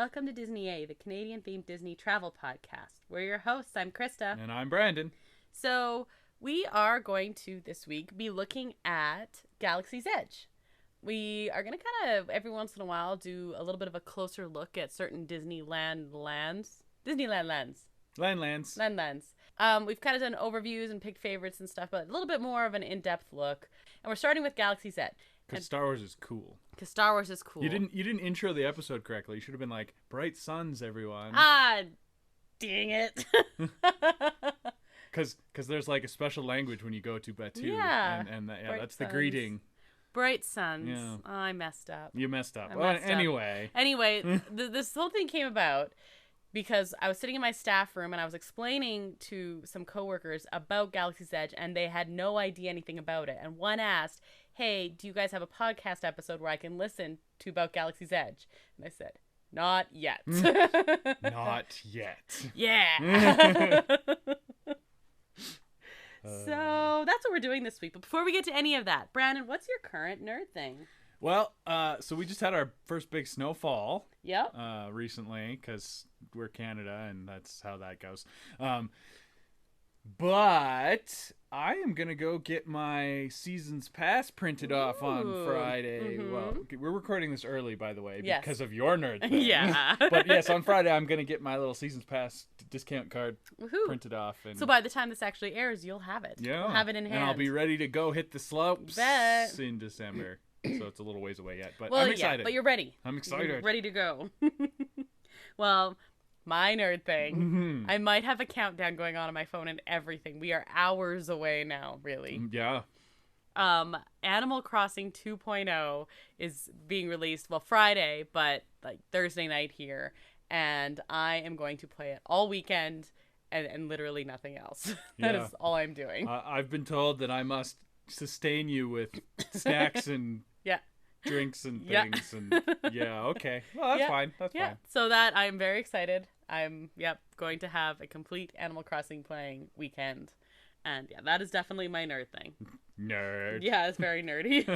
Welcome to Disney A, the Canadian-themed Disney travel podcast. We're your hosts. I'm Krysta. And I'm Brandon. So we are going to, this week, be looking at Galaxy's Edge. We are going to kind of, every once in a while, do a little bit of a closer look at certain Disneyland lands. We've kind of done overviews and picked favorites and stuff, but a little bit more of an in-depth look. And we're starting with Galaxy's Edge. Because Star Wars is cool. You didn't intro the episode correctly. You should have been like, bright suns, everyone. Ah, dang it. Because there's like a special language when you go to Batu. Yeah. And that's the suns. greeting. Bright suns. Yeah. Oh, I messed up. You messed up. Anyway, this whole thing came about because I was sitting in my staff room and I was explaining to some coworkers about Galaxy's Edge, and they had no idea anything about it. And one asked, "Hey, do you guys have a podcast episode where I can listen to about Galaxy's Edge?" And I said, "Not yet." Not yet. Yeah. So that's what we're doing this week. But before we get to any of that, Brandon, what's your current nerd thing? Well, so we just had our first big snowfall. Yep. Recently, because we're Canada, and that's how that goes. But I am going to go get my Seasons Pass printed off on Friday. Mm-hmm. Well, we're recording this early, by the way, because of your nerd thing. Yeah. But yes, on Friday, I'm going to get my little Seasons Pass discount card printed off. And so by the time this actually airs, you'll have it. Yeah. You'll have it in hand. And I'll be ready to go hit the slopes in December. So it's a little ways away yet, but I'm excited. Yeah, but you're ready. I'm excited. You're ready to go. Well, my nerd thing. Mm-hmm. I might have a countdown going on my phone and everything. We are hours away now, really. Yeah. Animal Crossing 2.0 is being released, Friday, but like Thursday night here. And I am going to play it all weekend and literally nothing else. That is all I'm doing. I've been told that I must sustain you with snacks and drinks and things. And okay. Well, that's fine. That's fine. So that I'm very excited. I'm going to have a complete Animal Crossing playing weekend. And that is definitely my nerd thing. Nerd. Yeah, it's very nerdy.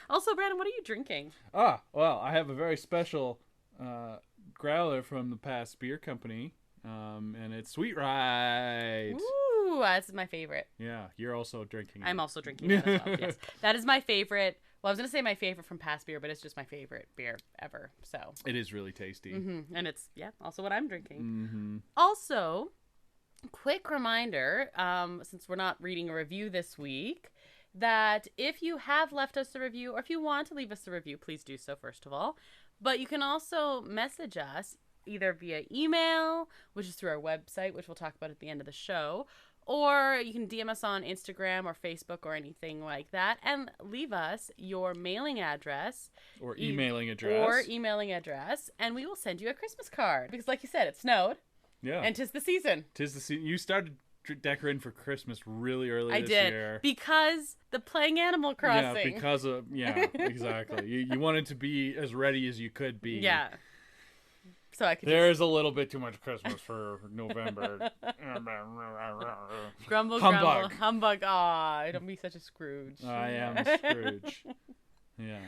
Also, Brandon, what are you drinking? Well, I have a very special growler from the past beer company. And it's Sweet Ride. Ooh, that's my favorite. Yeah, you're also drinking it. I'm also drinking it as well, yes. That is my favorite. Well, I was going to say my favorite from past beer, but it's just my favorite beer ever, so. It is really tasty. Mm-hmm. And it's, also what I'm drinking. Mm-hmm. Also, quick reminder, since we're not reading a review this week, that if you have left us a review, or if you want to leave us a review, please do so, first of all. But you can also message us either via email, which is through our website, which we'll talk about at the end of the show, or you can DM us on Instagram or Facebook or anything like that, and leave us your mailing address. Or emailing address. And we will send you a Christmas card. Because like you said, it snowed. Yeah. And 'tis the season. You started decorating for Christmas really early this year. I did. Because the playing Animal Crossing. Yeah, exactly. You wanted to be as ready as you could be. Yeah. So I could There's a little bit too much Christmas for November. Grumble, Humbug. Humbug. Aw, don't be such a Scrooge. I am a Scrooge. Yeah.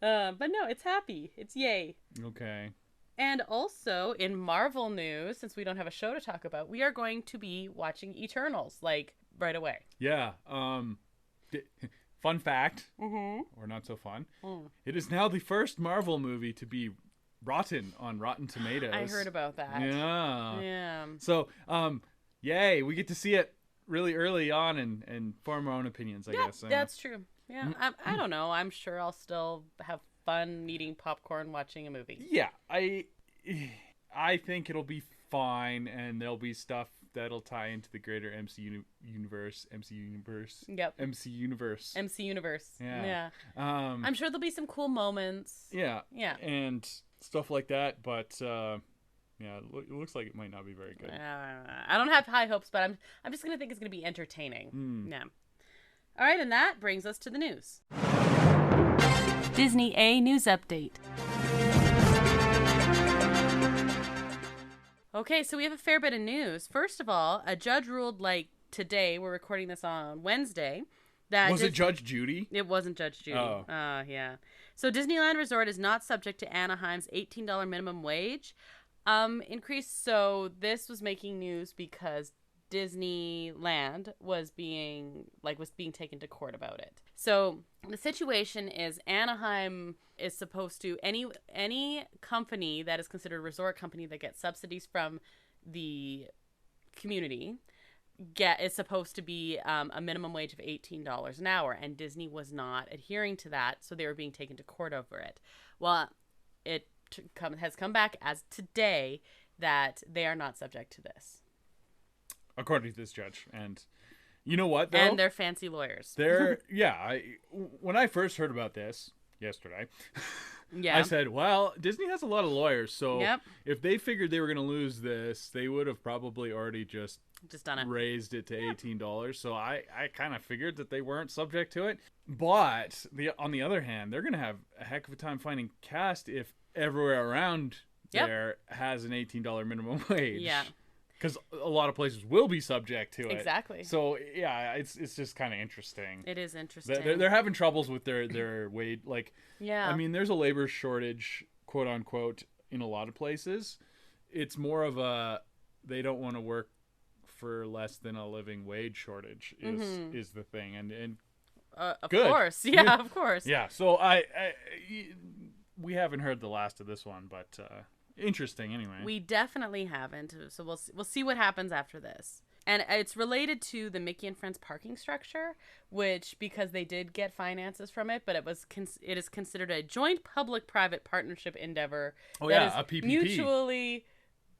But no, it's happy. It's yay. Okay. And also, in Marvel news, since we don't have a show to talk about, we are going to be watching Eternals, right away. Yeah. Fun fact, or not so fun, it is now the first Marvel movie to be rotten on Rotten Tomatoes. I heard about that. Yeah. So, yay, we get to see it really early on and form our own opinions, I guess. That's true. Yeah, I don't know. I'm sure I'll still have fun eating popcorn watching a movie. Yeah, I think it'll be fine, and there'll be stuff that'll tie into the greater MC universe. Yep. MC universe. Yeah. I'm sure there'll be some cool moments. Yeah. Yeah. And stuff like that, but it looks like it might not be very good. I don't have high hopes, but I'm just gonna think it's gonna be entertaining. Yeah. All right, and that brings us to the news. Disney A news update. Okay, so we have a fair bit of news. First of all, a judge ruled today. We're recording this on Wednesday. Was it Judge Judy? It wasn't Judge Judy. Oh. Yeah. So Disneyland Resort is not subject to Anaheim's $18 minimum wage increase. So this was making news because Disneyland was being taken to court about it. So the situation is Anaheim is supposed to any company that is considered a resort company that gets subsidies from the community is supposed to be a minimum wage of $18 an hour, and Disney was not adhering to that, so they were being taken to court over it. Well, it has come back as today that they are not subject to this, according to this judge. And you know what, though? And they're fancy lawyers. When I first heard about this yesterday, yeah, I said, well, Disney has a lot of lawyers, so if they figured they were going to lose this, they would have probably already just done it, raised it to $18. So I kind of figured that they weren't subject to it. But on the other hand, they're going to have a heck of a time finding cast if everywhere around there has an $18 minimum wage. Yeah. Because a lot of places will be subject to it. Exactly. So, yeah, it's just kind of interesting. It is interesting. They're having troubles with their wage. Like, I mean, there's a labor shortage, quote unquote, in a lot of places. It's more of a they don't want to work for less than a living wage shortage is the thing. And of course. Yeah, of course. Yeah, so we haven't heard the last of this one, but interesting anyway. We definitely haven't, so we'll see what happens after this. And it's related to the Mickey and Friends parking structure, which, because they did get finances from it, but it is considered a joint public-private partnership endeavor a PPP. Mutually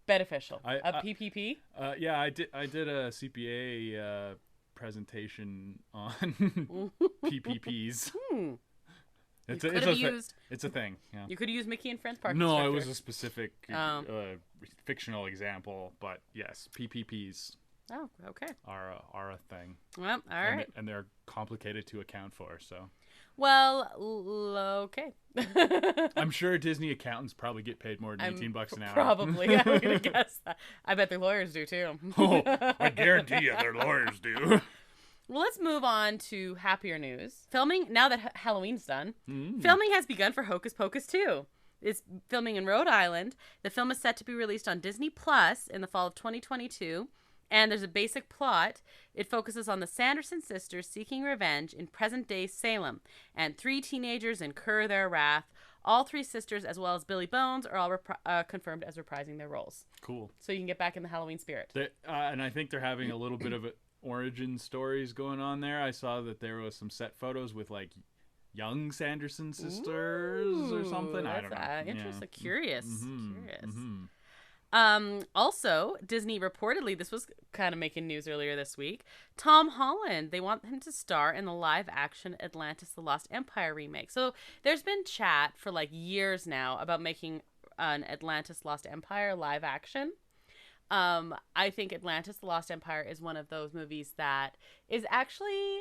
beneficial. A PPP? Yeah, I did a CPA presentation on PPPs. It's a thing. Yeah. You could have used Mickey and Friends parking No, structure. it was a specific fictional example, but yes, PPPs. Oh, okay. Are a thing. Well, all right. And they're complicated to account for, so. Well, okay. I'm sure Disney accountants probably get paid more than $18 an hour. Probably, I'm gonna guess that. I bet their lawyers do too. Oh, I guarantee you, their lawyers do. Well, let's move on to happier news. Filming, now that Halloween's done, filming has begun for Hocus Pocus 2. It's filming in Rhode Island. The film is set to be released on Disney Plus in the fall of 2022. And there's a basic plot. It focuses on the Sanderson sisters seeking revenge in present-day Salem, and 3 teenagers incur their wrath. All 3 sisters, as well as Billy Bones, are all confirmed as reprising their roles. Cool. So you can get back in the Halloween spirit. And I think they're having a little bit of origin stories going on there. I saw that there was some set photos with, like, young Sanderson sisters or something. I don't know. Interesting. Curious. Also, Disney reportedly, this was kind of making news earlier this week, Tom Holland, they want him to star in the live-action Atlantis: The Lost Empire remake. So there's been chat for like years now about making an Atlantis: Lost Empire live-action. I think Atlantis: The Lost Empire is one of those movies that is actually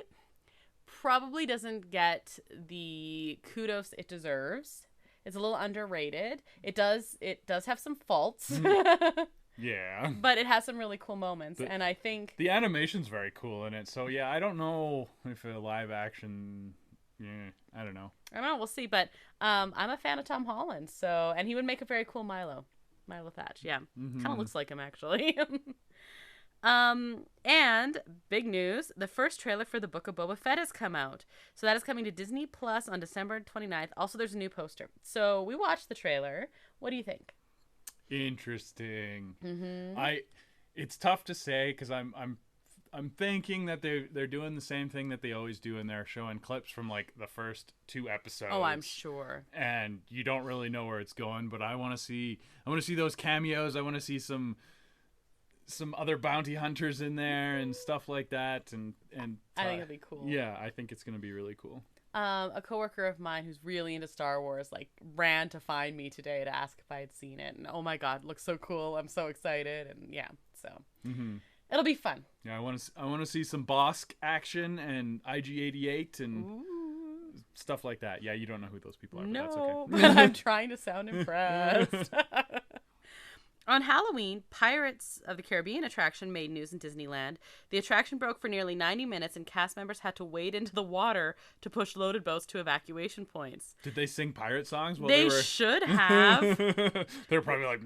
probably doesn't get the kudos it deserves. It's a little underrated. It does have some faults. Yeah. But it has some really cool moments, and I think the animation's very cool in it. So yeah, I don't know if a live action. Yeah, I don't know. We'll see. But I'm a fan of Tom Holland, and he would make a very cool Milo Thatch. Yeah, kind of looks like him actually. And big news, the first trailer for the Book of Boba Fett has come out. So that is coming to Disney Plus on December 29th. Also, there's a new poster. So we watched the trailer. What do you think? Interesting. It's tough to say because I'm thinking that they're doing the same thing that they always do, and they're showing clips from like the first 2 episodes. Oh, I'm sure. And you don't really know where it's going, but I want to see those cameos. I want to see some other bounty hunters in there and stuff like that, and I think it'll be cool. Yeah, I think it's gonna be really cool. A coworker of mine who's really into Star Wars ran to find me today to ask if I had seen it, and oh my god, it looks so cool! I'm so excited, and yeah, so it'll be fun. Yeah, I want to see some Bosk action and IG-88 and stuff like that. Yeah, you don't know who those people are, but that's okay. But I'm trying to sound impressed. On Halloween, Pirates of the Caribbean attraction made news in Disneyland. The attraction broke for nearly 90 minutes, and cast members had to wade into the water to push loaded boats to evacuation points. Did they sing pirate songs? They were... should have. They're probably like...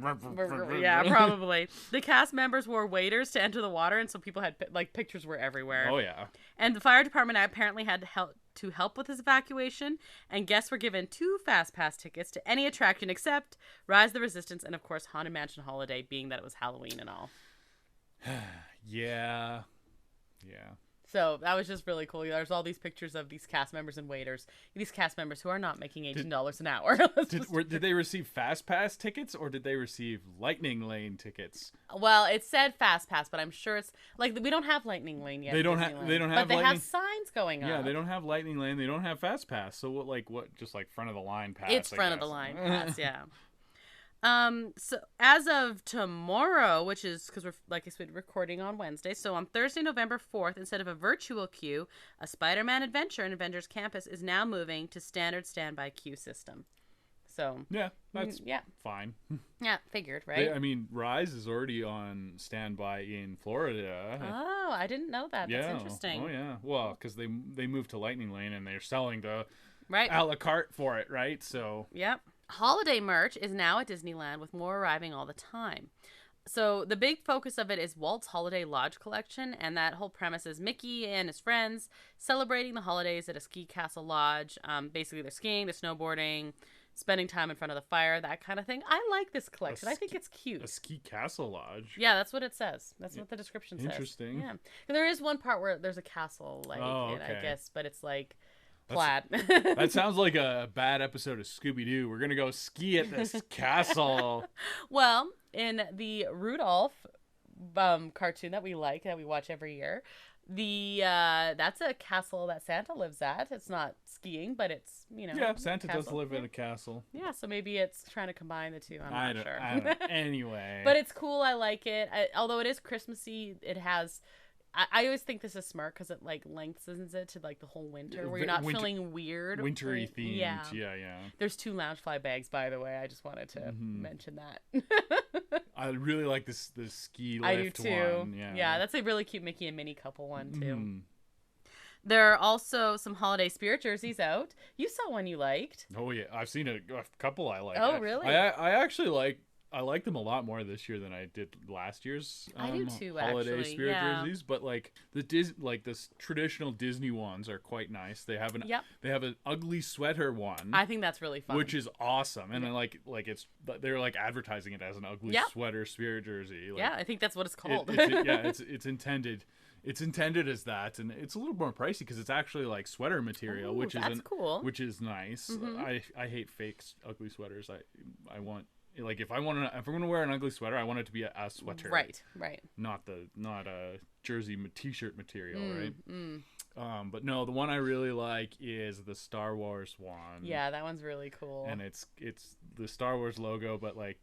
Yeah, probably. The cast members wore waders to enter the water, and so people had, like, pictures were everywhere. Oh, yeah. And the fire department apparently had to help with this evacuation, and guests were given 2 Fast Pass tickets to any attraction except Rise of the Resistance and, of course, Haunted Mansion Holiday, being that it was Halloween and all. Yeah. So that was just really cool. There's all these pictures of these cast members and waiters. These cast members who are not making $18 an hour. Did they receive Fast Pass tickets or did they receive Lightning Lane tickets? Well, it said Fast Pass, but I'm sure it's like we don't have Lightning Lane yet. They don't have. But they have signs going on. Yeah, they don't have Lightning Lane. They don't have Fast Pass. So what? Just like front of the line pass. It's front of the line pass. Yeah. So as of tomorrow, which is because we're, like I said, recording on Wednesday. So on Thursday, November 4th, instead of a virtual queue, a Spider-Man adventure in Avengers Campus is now moving to standard standby queue system. So yeah, that's fine. Yeah, figured, right? I mean, Rise is already on standby in Florida. Oh, I didn't know that. Yeah. That's interesting. Oh yeah. Well, because they moved to Lightning Lane and they're selling the a la carte for it, right? So yep. Holiday merch is now at Disneyland with more arriving all the time. So the big focus of it is Walt's Holiday Lodge collection, and that whole premise is Mickey and his friends celebrating the holidays at a ski castle lodge. Basically, they're skiing, they're snowboarding, spending time in front of the fire, that kind of thing. I like this collection. I think it's cute. A ski castle lodge? Yeah, that's what it says. That's what the description says. Interesting. Yeah. There is one part where there's a castle, like, I guess, but it's like... plaid. That sounds like a bad episode of Scooby-Doo. We're gonna go ski at this castle. Well, in the Rudolph cartoon that we watch every year, that's a castle that Santa lives at. It's not skiing, but it's yeah, Santa does live in a castle. Yeah, so maybe it's trying to combine the two. I'm not sure. I don't know. Anyway, but it's cool. I like it. Although it is Christmassy, it has. I always think this is smart because it like lengthens it to like the whole winter where you're not feeling weird. Wintry themed. Yeah. There's 2 Loungefly bags, by the way. I just wanted to mention that. I really like this ski lift I do too. one. Yeah, that's a really cute Mickey and Minnie couple one too. There are also some holiday spirit jerseys out. You saw one you liked. Oh yeah, I've seen a couple I like. Oh really? I actually I like them a lot more this year than I did last year's I do too, holiday spirit jerseys. But like the traditional Disney ones are quite nice. They have an ugly sweater one. I think that's really fun, which is awesome. And then they're like advertising it as an ugly sweater spirit jersey. Like, yeah, I think that's what it's called. It's intended. It's intended as that, and it's a little more pricey because it's actually like sweater material, which is cool. Which is nice. I hate fake ugly sweaters. I want. Like if I'm gonna wear an ugly sweater, I want it to be a sweater. Right. Not a jersey t-shirt material, right? But no, the one I really like is the Star Wars one. Yeah, that one's really cool. And it's the Star Wars logo, but like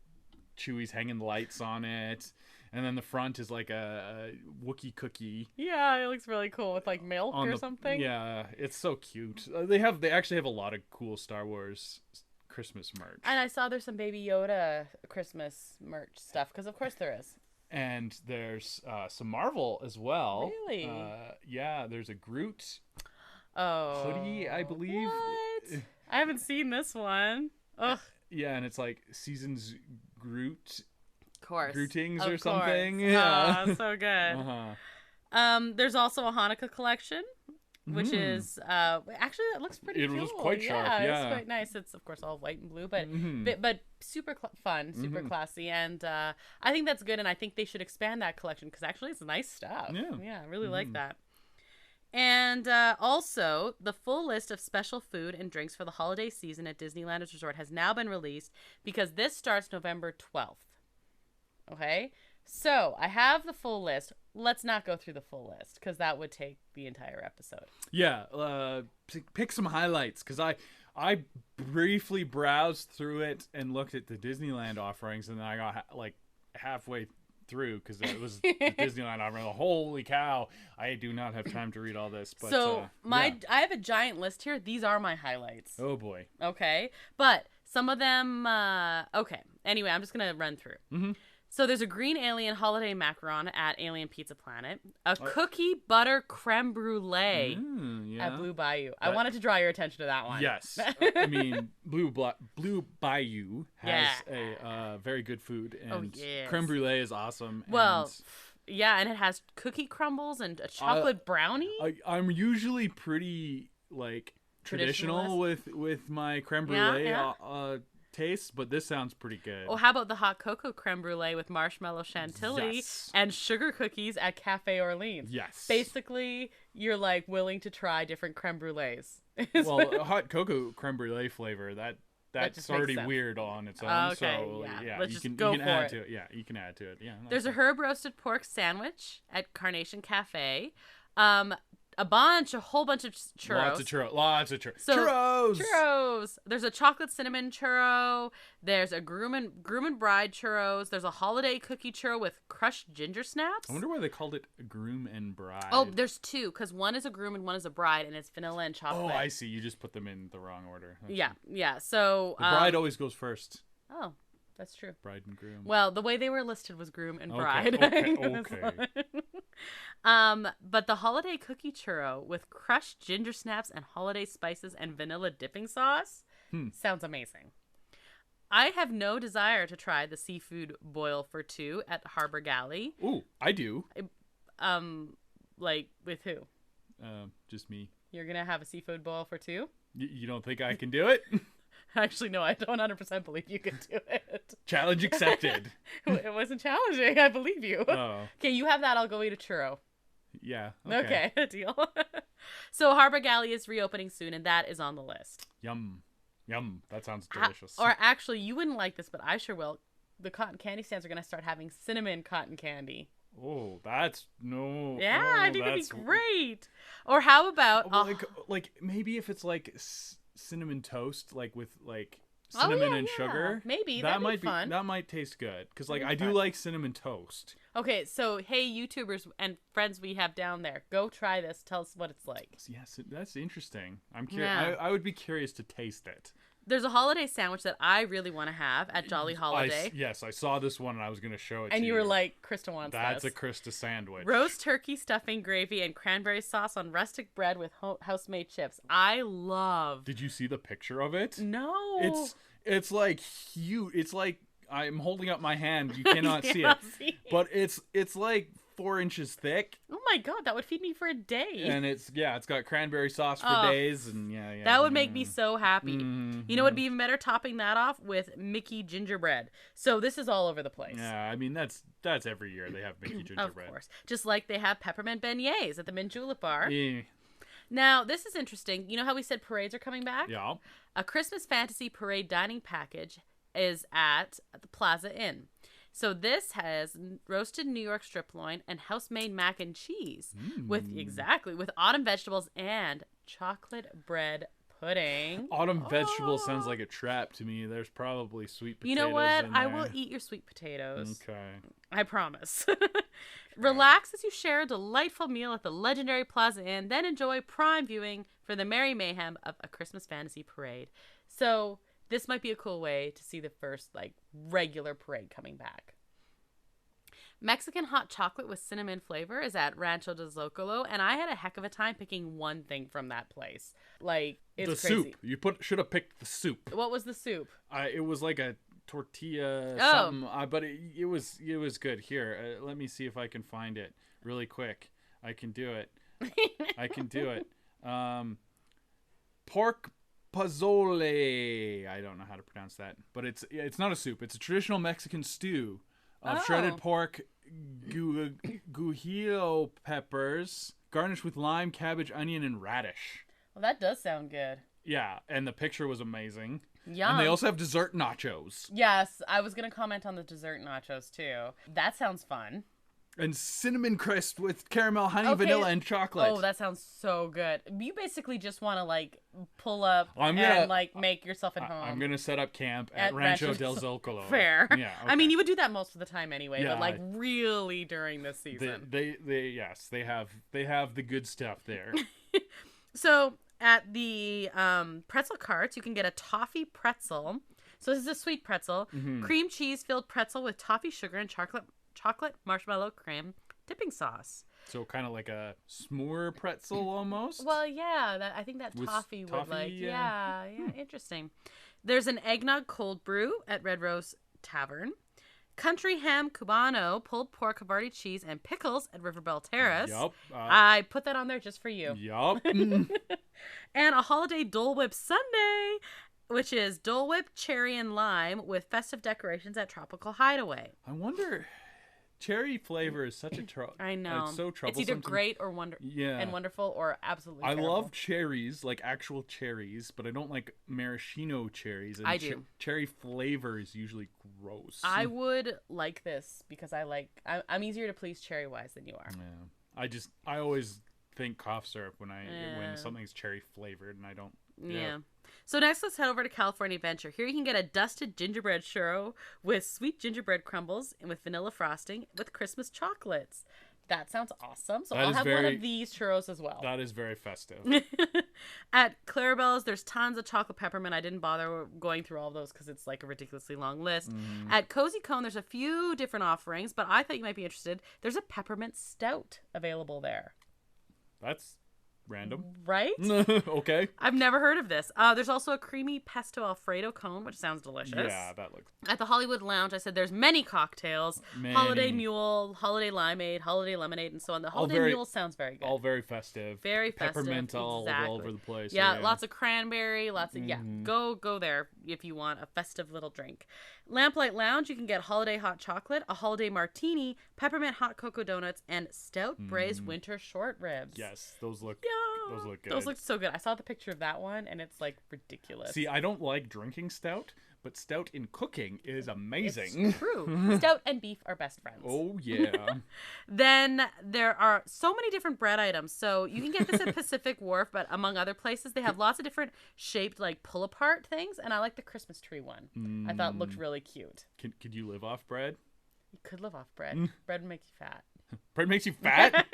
Chewie's hanging lights on it, and then the front is like a Wookiee cookie. Yeah, it looks really cool with like milk or something. Yeah, it's so cute. They actually have a lot of cool Star Wars Christmas merch. And I saw there's some Baby Yoda Christmas merch stuff, because of course there is. And there's some Marvel as well. Really? Yeah, there's a Groot hoodie, I believe. What? I haven't seen this one. Ugh. Yeah, and it's like Seasons Groot. Of course. Grootings or something. Yeah. Oh, so good. There's also a Hanukkah collection, which is actually that looks pretty cool. It was quite sharp. Yeah, it's quite nice. It's of course all white and blue, but super fun, super classy, and I think that's good. And I think they should expand that collection because actually it's nice stuff. Yeah, I really like that. And also, the full list of special food and drinks for the holiday season at Disneyland Resort has now been released because this starts November 12th. Okay. So, I have the full list. Let's not go through the full list, because that would take the entire episode. Yeah, pick some highlights, because I briefly browsed through it and looked at the Disneyland offerings, and then I got like halfway through, because it was the Disneyland offering. Holy cow, I do not have time to read all this. But, so, I have a giant list here. These are my highlights. Oh, boy. Okay, but some of them, okay. Anyway, I'm just going to run through. So there's a green alien holiday macaron at Alien Pizza Planet, a cookie butter creme brulee at Blue Bayou. I wanted to draw your attention to that one. Yes. I mean, Blue Bayou has a very good food, and creme brulee is awesome. Well, yeah, and it has cookie crumbles and a chocolate brownie. I'm usually pretty, like, traditional with my creme brulee taste, but this sounds pretty good. Oh, how about the hot cocoa creme brulee with marshmallow chantilly and sugar cookies at Cafe Orleans? Yes. Basically, you're like willing to try different creme brulees. Well, a hot cocoa creme brulee flavor, that's already weird on its own. Okay, so yeah. Let's you can add to it. Yeah, you can add to it. Yeah. There's a herb roasted pork sandwich at Carnation Cafe. A whole bunch of churros. Lots of churros. So, churros. There's a chocolate cinnamon churro. There's a groom and bride churros. There's a holiday cookie churro with crushed ginger snaps. I wonder why they called it groom and bride. Oh, there's two, because one is a groom and one is a bride, and it's vanilla and chocolate. Oh, I see. You just put them in the wrong order. Yeah. So the bride always goes first. Oh, that's true. Bride and groom. Well, the way they were listed was groom and bride. Okay. But the holiday cookie churro with crushed ginger snaps and holiday spices and vanilla dipping sauce sounds amazing. I have no desire to try the seafood boil for two at Harbor Galley. Ooh, I do. Like with who? Just me. You're gonna have a seafood boil for two? You don't think I can do it? Actually, no, I don't 100% believe you can do it. Challenge accepted. It wasn't challenging. I believe you. Oh. Okay, you have that. I'll go eat a churro. Yeah. Okay, deal. So Harbor Galley is reopening soon, and that is on the list. Yum. That sounds delicious. Or actually, you wouldn't like this, but I sure will. The cotton candy stands are going to start having cinnamon cotton candy. Oh, that's no. Yeah, no, I think that'd be great. Or how about like maybe if it's like cinnamon toast, like with like cinnamon and sugar. Maybe that might be fun. That might taste good because like I do like cinnamon toast. Okay, so hey, YouTubers and friends we have down there, go try this. Tell us what it's like. Yes, that's interesting. I'm curious. Yeah. I would be curious to taste it. There's a holiday sandwich that I really want to have at Jolly Holiday. Yes, I saw this one and I was going to show it to you. And you were like, Krysta wants That's this. a Krysta sandwich. Roast turkey, stuffing, gravy, and cranberry sauce on rustic bread with house-made chips. I love. Did you see the picture of it? No. It's like huge. It's like I'm holding up my hand. You cannot see it. But it's like 4 inches thick. Oh my god, that would feed me for a day. And it's got cranberry sauce for days, and yeah. That would make me so happy. Mm-hmm. You know what'd be even better? Topping that off with Mickey gingerbread. So this is all over the place. Yeah, I mean that's every year they have Mickey gingerbread. Of course, just like they have peppermint beignets at the Mint Julep Bar. Yeah. Now this is interesting. You know how we said parades are coming back? Yeah. A Christmas Fantasy Parade dining package is at the Plaza Inn. So this has roasted New York strip loin and house-made mac and cheese with autumn vegetables and chocolate bread pudding. Autumn vegetables sounds like a trap to me. There's probably sweet potatoes. You know what? in there. I will eat your sweet potatoes. Okay. I promise. Relax as you share a delightful meal at the legendary Plaza Inn, then enjoy prime viewing for the merry mayhem of A Christmas Fantasy Parade. So this might be a cool way to see the first, like, regular parade coming back. Mexican hot chocolate with cinnamon flavor is at Rancho del Zocalo, and I had a heck of a time picking one thing from that place. Like, it's crazy. Soup. You should have picked the soup. What was the soup? It was like a tortilla something, but it was good. Here, let me see if I can find it really quick. I can do it. Pork pozole. I don't know how to pronounce that, but it's not a soup. It's a traditional Mexican stew of shredded pork, guajillo peppers, garnished with lime, cabbage, onion, and radish. Well, that does sound good. Yeah, and the picture was amazing. Yum. And they also have dessert nachos. Yes, I was going to comment on the dessert nachos, too. That sounds fun. And cinnamon crisp with caramel, honey, vanilla, and chocolate. Oh, that sounds so good. You basically just want to, like, pull up and, like, make yourself at home. I'm going to set up camp at Rancho del Zocalo. Fair. Yeah, okay. I mean, you would do that most of the time anyway, but, like, really during this season. They have the good stuff there. So, at the pretzel carts, you can get a Toffee Pretzel, So this is a sweet pretzel. Cream cheese filled pretzel with toffee sugar and chocolate marshmallow creme dipping sauce. So kind of like a s'more pretzel almost? Well, yeah. I think that toffee would like... Yeah, interesting. There's an eggnog cold brew at Red Rose Tavern. Country ham cubano, pulled pork, Havarti cheese, and pickles at Riverbell Terrace. Yup. I put that on there just for you. Yup. And a holiday Dole Whip sundae, which is Dole Whip, cherry, and lime with festive decorations at Tropical Hideaway. I wonder... Cherry flavor is such a I know. It's so troublesome. It's either great or wonderful or absolutely terrible. I love cherries, like actual cherries, but I don't like maraschino cherries. And I do. Cherry flavor is usually gross. I would like this because I'm easier to please cherry-wise than you are. Yeah. I always think cough syrup when something's cherry flavored, and I don't. Yeah. So next, let's head over to California Adventure. Here you can get a dusted gingerbread churro with sweet gingerbread crumbles and with vanilla frosting with Christmas chocolates. That sounds awesome. So I'll have one of these churros as well. That is very festive. At Clarabella's, there's tons of chocolate peppermint. I didn't bother going through all of those because it's like a ridiculously long list. At Cozy Cone, there's a few different offerings, but I thought you might be interested. There's a peppermint stout available there. That's random. Right? Okay. I've never heard of this. There's also a creamy pesto Alfredo cone, which sounds delicious. Yeah, that looks... At the Hollywood Lounge, I said there's many cocktails. Holiday Mule, Holiday Limeade, Holiday Lemonade, and so on. The Holiday Mule sounds very good. All very festive. Very festive. Peppermint all over the place. Yeah, lots of cranberry, lots of... Yeah, go there if you want a festive little drink. Lamplight Lounge, you can get holiday hot chocolate, a holiday martini, peppermint hot cocoa donuts, and stout braised winter short ribs. Yes, those look good. Those look so good. I saw the picture of that one, and it's like ridiculous. See, I don't like drinking stout, but stout in cooking is amazing. It's true. Stout and beef are best friends. Oh, yeah. Then there are so many different bread items. So you can get this at Pacific Wharf, but among other places, they have lots of different shaped, like, pull-apart things, and I like the Christmas tree one. I thought it looked really cute. Could you live off bread? You could live off bread. Bread makes you fat. Bread makes you fat?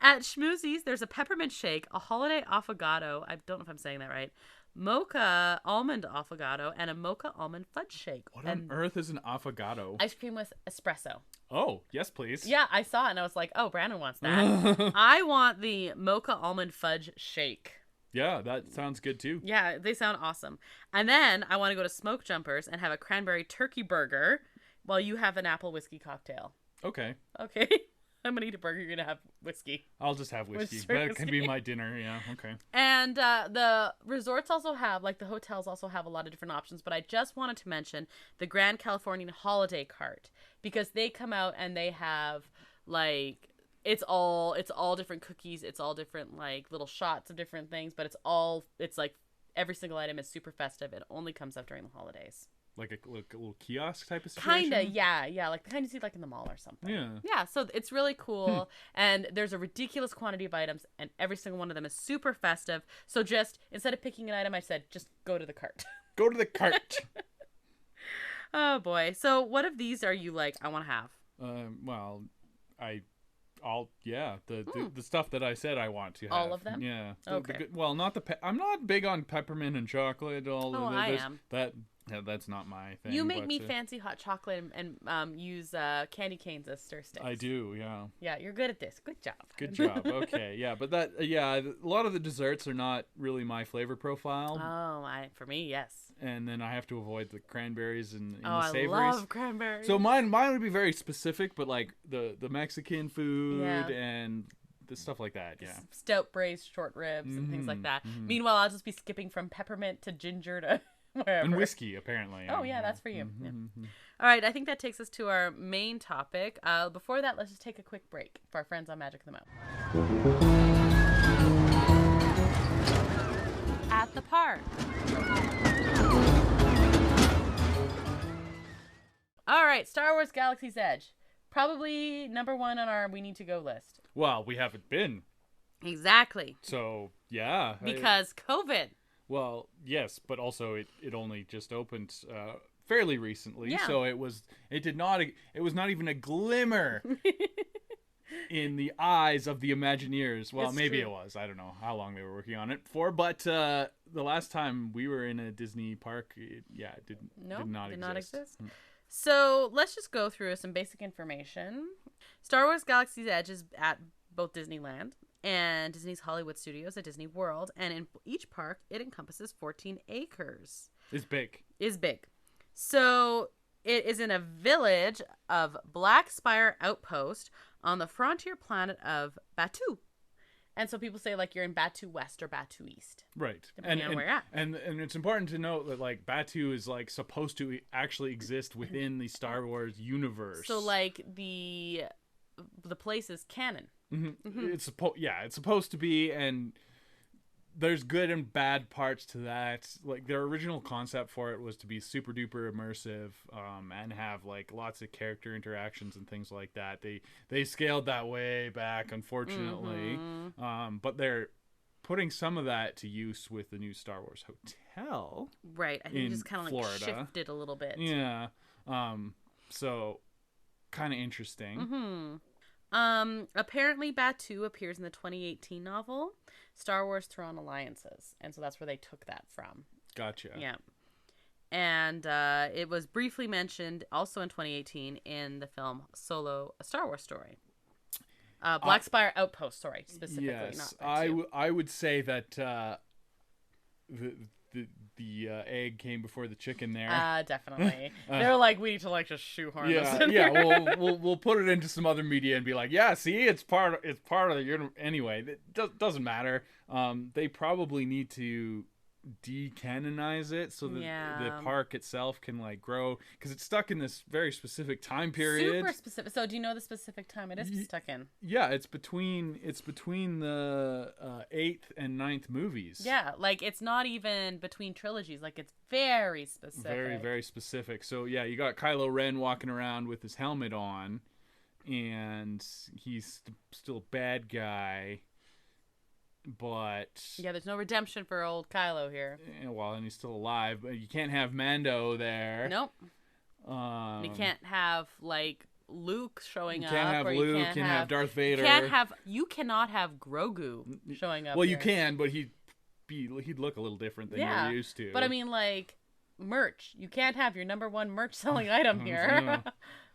At Schmoozies, there's a peppermint shake, a holiday affogato. I don't know if I'm saying that right. Mocha almond affogato and a mocha almond fudge shake. What on earth is an affogato? Ice cream with espresso. Oh, yes, please. Yeah, I saw it and I was like, oh, Brandon wants that. I want the mocha almond fudge shake. Yeah, that sounds good too. Yeah, they sound awesome. And then I want to go to Smoke Jumpers and have a cranberry turkey burger while you have an apple whiskey cocktail. Okay. I'm going to eat a burger. You're going to have whiskey. I'll just have whiskey. That can be my dinner. Yeah. Okay. And the resorts also have, like the hotels also have a lot of different options. But I just wanted to mention the Grand Californian Holiday Cart because they come out and they have like, it's all different cookies. It's all different like little shots of different things. But it's like every single item is super festive. It only comes up during the holidays. Like a little kiosk type of situation? Kinda, yeah. Like the kind you see like in the mall or something. Yeah, so it's really cool. And there's a ridiculous quantity of items, and every single one of them is super festive. So just, instead of picking an item, I said, just go to the cart. Go to the cart. Oh, boy. So what of these are you like, I want to have? Well, the stuff that I said I want to have. All of them? Yeah. Okay. I'm not big on peppermint and chocolate. I am. That's not my thing. You make me fancy hot chocolate and use candy canes as stir sticks. I do, yeah. Yeah, you're good at this. Good job. Good job. Okay, yeah, but a lot of the desserts are not really my flavor profile. Oh, for me, yes. And then I have to avoid the cranberries and the savories. I love cranberries. So mine would be very specific, but like the Mexican food and the stuff like that, yeah. Stout braised short ribs and things like that. Meanwhile, I'll just be skipping from peppermint to ginger to wherever. And whiskey, apparently. Oh, yeah, that's for you. Yeah. All right, I think that takes us to our main topic. Before that, let's just take a quick break for our friends on Magic of the Mouth. At the park. All right, Star Wars Galaxy's Edge. Probably number one on our we need to go list. Well, we haven't been. Exactly. So, yeah. Because COVID. Well, yes, but also it only just opened fairly recently. Yeah. So it was not even a glimmer in the eyes of the Imagineers. Well, maybe it was. I don't know how long they were working on it for, but the last time we were in a Disney park, it did not exist. So let's just go through some basic information. Star Wars Galaxy's Edge is at both Disneyland and Disney's Hollywood Studios at Disney World. And in each park, it encompasses 14 acres. It's big. So it is in a village of Black Spire Outpost on the frontier planet of Batuu. And so people say, like, you're in Batuu West or Batuu East. Right. Depending on where you're at. And it's important to note that, like, Batuu is, like, supposed to actually exist within the Star Wars universe. So, like, the place is canon. Mm-hmm. Mm-hmm. It's supposed to be, and there's good and bad parts to that. Like, their original concept for it was to be super duper immersive, and have like lots of character interactions and things like that. They scaled that way back, unfortunately. Mm-hmm. But they're putting some of that to use with the new Star Wars hotel. Right. I think it just kind of like shifted a little bit. Yeah. So kind of interesting. Mm-hmm. Apparently Batuu appears in the 2018 novel Star Wars Thrawn Alliances, and so that's where they took that from. Gotcha. Yeah. And it was briefly mentioned also in 2018 in the film Solo: A Star Wars Story. Black Spire Outpost, specifically. Yes, not I would say that the egg came before the chicken there. Definitely. They're like, we need to like just shoehorn this in yeah. here. We'll put it into some other media and be like, yeah, see, it's part of the anyway. It doesn't matter. They probably need to decanonize it so that the park itself can like grow, because it's stuck in this very specific time period. Super specific. So do you know the specific time it is stuck in? Yeah, it's between the 8th and 9th movies. Yeah, like it's not even between trilogies. Like it's very specific. Very, very specific. So yeah, you got Kylo Ren walking around with his helmet on, and he's still a bad guy. But yeah, there's no redemption for old Kylo here. Well, and he's still alive, but you can't have Mando there. Nope. You can't have like Luke showing up. You can't have Luke. You can't have Darth Vader. You cannot have Grogu showing up. Well, you can, but he'd look a little different than you're used to. But I mean, like merch. You can't have your number one merch selling item here.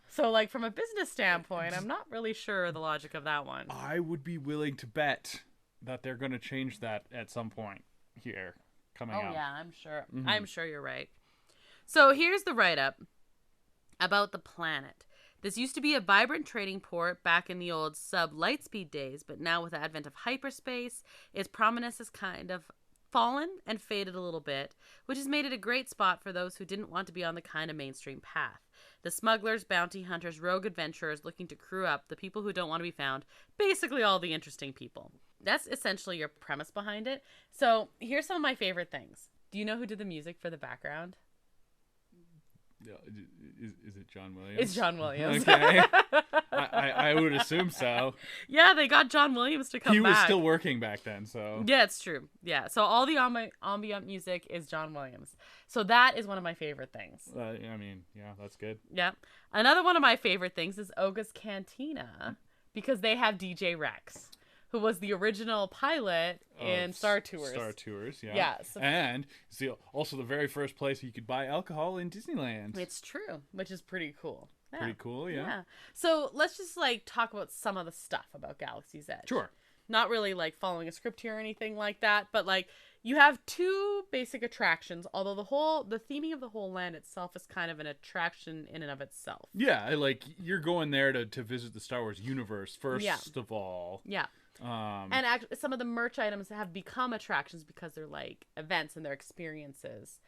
So, like from a business standpoint, I'm not really sure the logic of that one. I would be willing to bet that they're going to change that at some point here coming up. Oh, yeah, I'm sure. Mm-hmm. I'm sure you're right. So here's the write-up about the planet. This used to be a vibrant trading port back in the old sub-lightspeed days, but now with the advent of hyperspace, its prominence has kind of fallen and faded a little bit, which has made it a great spot for those who didn't want to be on the kind of mainstream path. The smugglers, bounty hunters, rogue adventurers looking to crew up, the people who don't want to be found, basically all the interesting people. That's essentially your premise behind it. So here's some of my favorite things. Do you know who did the music for the background? Is it John Williams? It's John Williams. Okay. I would assume so. Yeah, they got John Williams to come back. He was still working back then, so. Yeah, it's true. Yeah, so all the ambient music is John Williams. So that is one of my favorite things. I mean, yeah, that's good. Yeah. Another one of my favorite things is Oga's Cantina, because they have DJ Rex, who was the original pilot in Star Tours. Star Tours, yeah. Yeah. So, and it's also the very first place you could buy alcohol in Disneyland. It's true, which is pretty cool. Yeah. Pretty cool, yeah. So let's just like talk about some of the stuff about Galaxy's Edge. Sure. Not really like following a script here or anything like that, but like you have two basic attractions, although the theming of the whole land itself is kind of an attraction in and of itself. Yeah, like you're going there to visit the Star Wars universe first of all. Yeah. And actually, some of the merch items have become attractions because they're like events and their experiences,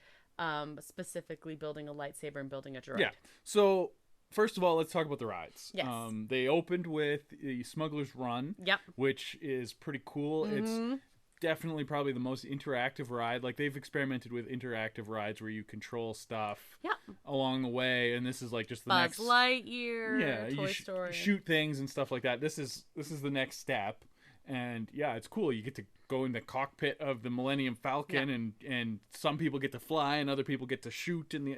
specifically building a lightsaber and building a droid. Yeah. So first of all, let's talk about the rides. Yes. They opened with the Smuggler's Run. Yep. Which is pretty cool. Mm-hmm. It's definitely probably the most interactive ride. Like they've experimented with interactive rides where you control stuff along the way, and this is like just the next Buzz Lightyear, Toy Story, shoot things and stuff like that. This is the next step. And yeah, it's cool. You get to go in the cockpit of the Millennium Falcon, and some people get to fly, and other people get to shoot, and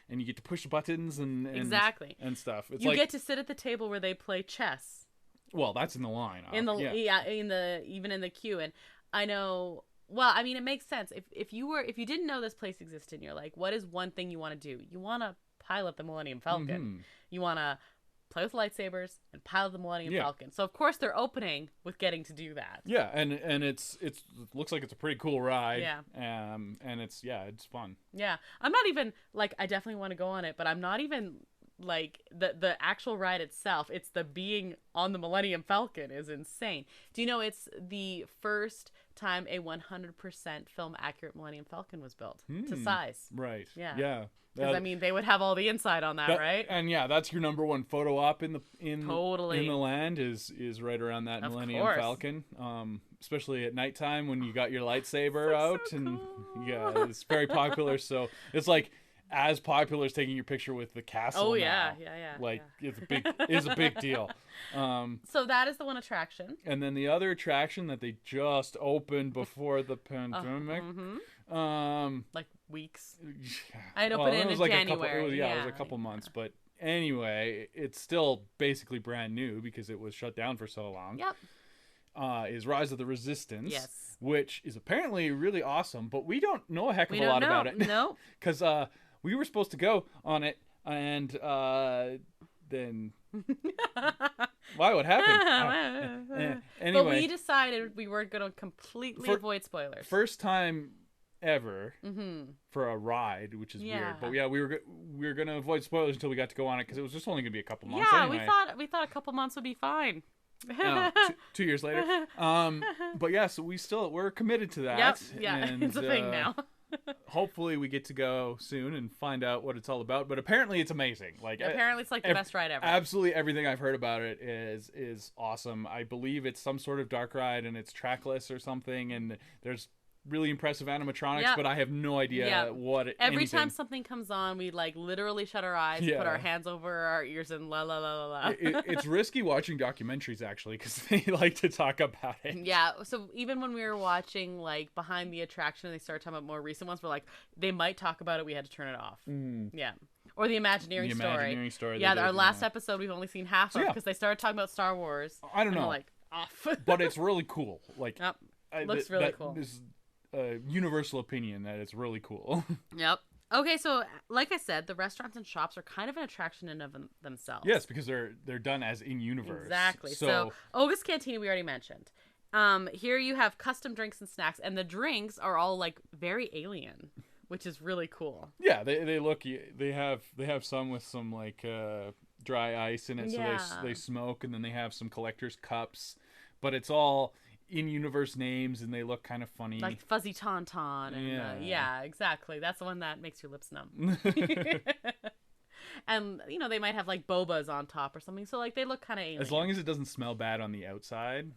you get to push buttons and exactly and stuff. It's you get to sit at the table where they play chess. Well, that's in the line. Even in the queue, and I know Well, I mean, it makes sense. If you didn't know this place existed, and you're like, what is one thing you want to do? You want to pilot the Millennium Falcon. Mm-hmm. You want to play with lightsabers and pilot the Millennium Falcon. So of course they're opening with getting to do that. Yeah, and it looks like it's a pretty cool ride. Yeah. And it's fun. Yeah. I'm not even like, I definitely want to go on it, but I'm not even like the actual ride itself. It's the being on the Millennium Falcon is insane. Do you know it's the first time a 100% film accurate Millennium Falcon was built to size? Right. Yeah. Yeah. Because I mean, they would have all the inside on that, right? And yeah, that's your number one photo op in the totally. in the land is right around that Millennium Falcon. Especially at nighttime when you got your lightsaber out, so and cool. yeah, it's very popular. So it's like as popular as taking your picture with the castle. Oh yeah, now. yeah. Like it's a big deal. So that is the one attraction. And then the other attraction that they just opened before the pandemic. Like weeks. Yeah. I'd open it in January. It was a couple months, but anyway, it's still basically brand new because it was shut down for so long. Yep. Is Rise of the Resistance. Yes. Which is apparently really awesome, but we don't know a heck of a lot about it. No. Because we were supposed to go on it, and then why? What happened? Anyway, but we decided we weren't going to completely avoid spoilers. First time ever for a ride, which is weird. But yeah, we were going to avoid spoilers until we got to go on it because it was just only going to be a couple months. Yeah, anyway. we thought a couple months would be fine. 2 years later. But yeah, so we're committed to that. Yep. Yeah, and, it's a thing now. Hopefully we get to go soon and find out what it's all about. But apparently it's amazing. Like apparently it's like the best ride ever. Absolutely everything I've heard about it is awesome. I believe it's some sort of dark ride and it's trackless or something, and there's really impressive animatronics, but I have no idea what Every time something comes on, we like literally shut our eyes, put our hands over our ears, and la la la la la. It's risky watching documentaries actually because they like to talk about it. Yeah, so even when we were watching like behind the attraction, they started talking about more recent ones. We're like, they might talk about it. We had to turn it off. Yeah. Or the Imagineering story. Imagineering story. Yeah, our last episode we've only seen half of because they started talking about Star Wars. I don't know. We're like off. But it's really cool. Like, looks really cool. This universal opinion that it's really cool. Yep. Okay, so like I said, the restaurants and shops are kind of an attraction in of themselves. Yes, because they're done as in universe. Exactly. So Oga's Cantina we already mentioned. Here you have custom drinks and snacks, and the drinks are all like very alien, which is really cool. Yeah, they have some with some like dry ice in it, so they smoke, and then they have some collector's cups, but it's all in-universe names, and they look kind of funny. Like Fuzzy Tauntaun. And, yeah, exactly. That's the one that makes your lips numb. And, you know, they might have, like, Bobas on top or something, so, like, they look kind of alien. As long as it doesn't smell bad on the outside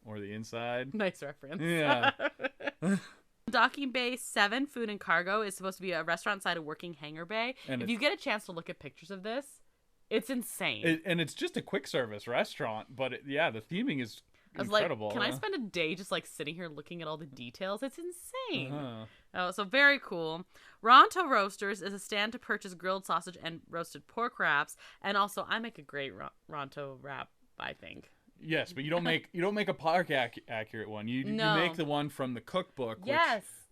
or the inside. Nice reference. Yeah. Docking Bay 7 Food and Cargo is supposed to be a restaurant side of working hangar bay. And if you get a chance to look at pictures of this, it's insane. And it's just a quick service restaurant, but the theming is incredible. I was like, can I spend a day just like sitting here looking at all the details? It's insane. Oh, so very cool. Ronto Roasters is a stand to purchase grilled sausage and roasted pork wraps, and also I make a great Ronto wrap, I think. Yes, but you don't make a park accurate one. You make the one from the cookbook,